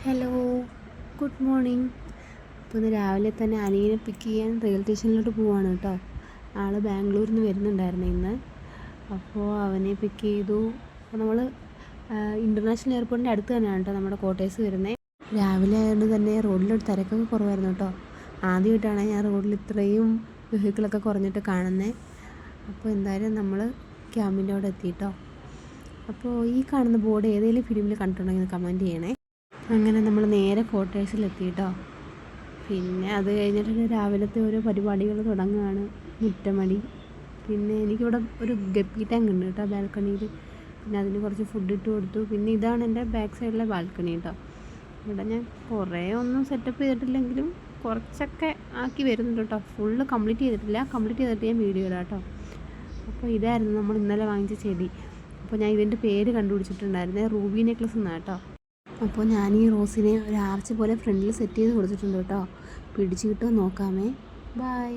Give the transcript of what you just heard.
Hello, good morning. അപ്പോൾ ഇന്ന് രാവിലെ തന്നെ അനിയനെ പിക്ക് ചെയ്യാൻ റെയിൽവേ സ്റ്റേഷനിലോട്ട് പോവാണ് കേട്ടോ. ആൾ ബാംഗ്ലൂരിൽ നിന്ന് വരുന്നുണ്ടായിരുന്നു ഇന്ന്. അപ്പോൾ അവനെ പിക്ക് ചെയ്തു. അപ്പോൾ നമ്മൾ ഇൻ്റർനാഷണൽ എയർപോർട്ടിൻ്റെ അടുത്ത് തന്നെയാണ് കേട്ടോ നമ്മുടെ ക്വാർട്ടേഴ്സ് വരുന്നത്. രാവിലെ ആയതുകൊണ്ട് തന്നെ റോഡിലൊരു തിരക്കൊക്കെ കുറവായിരുന്നു കേട്ടോ. ആദ്യമായിട്ടാണ് ഞാൻ റോഡിൽ ഇത്രയും വെഹിക്കിളൊക്കെ കുറഞ്ഞിട്ട് കാണുന്നത്. അപ്പോൾ എന്തായാലും നമ്മൾ ക്യാമ്പിൻ്റെ അവിടെ എത്തി കേട്ടോ. അപ്പോൾ ഈ കാണുന്ന ബോർഡ് ഏതെങ്കിലും ഫിലിമിൽ കണ്ടിട്ടുണ്ടെങ്കിൽ കമൻറ്റ് ചെയ്യണേ. അങ്ങനെ നമ്മൾ നേരെ ക്വാർട്ടേഴ്സിലെത്തി കേട്ടോ. പിന്നെ അത് കഴിഞ്ഞിട്ട് രാവിലത്തെ ഓരോ പരിപാടികൾ തുടങ്ങുകയാണ്. മുറ്റമടി, പിന്നെ എനിക്കിവിടെ ഒരു ഗപ്പി ടാങ്ക് ഉണ്ട് കേട്ടോ ബാൽക്കണിയിൽ. പിന്നെ അതിന് കുറച്ച് ഫുഡ് ഇട്ട് കൊടുത്തു. പിന്നെ ഇതാണ് എൻ്റെ ബാക്ക് സൈഡിലെ ബാൽക്കണി കേട്ടോ. ഇവിടെ ഞാൻ കുറേ ഒന്നും സെറ്റപ്പ് ചെയ്തിട്ടില്ലെങ്കിലും കുറച്ചൊക്കെ ആക്കി വരുന്നുണ്ട് കേട്ടോ. ഫുള്ള് കംപ്ലീറ്റ് ചെയ്തിട്ടില്ല. കംപ്ലീറ്റ് ചെയ്തിട്ട് ഞാൻ വീഡിയോ ഇടാം കേട്ടോ. അപ്പോൾ ഇതായിരുന്നു നമ്മൾ ഇന്നലെ വാങ്ങിച്ച ചെടി. അപ്പോൾ ഞാൻ ഇതിൻ്റെ പേര് കണ്ടുപിടിച്ചിട്ടുണ്ടായിരുന്നേ, റൂബി നെക്ലസ് എന്നാണ് കേട്ടോ. അപ്പോൾ ഞാൻ ഈ റോസിനെ ഒരു ആർച്ച് പോലെ ഫ്രണ്ടിൽ സെറ്റ് ചെയ്ത് കൊടുത്തിട്ടുണ്ട് കേട്ടോ. പിടിച്ച് കിട്ടുമോ നോക്കാമേ. ബൈ.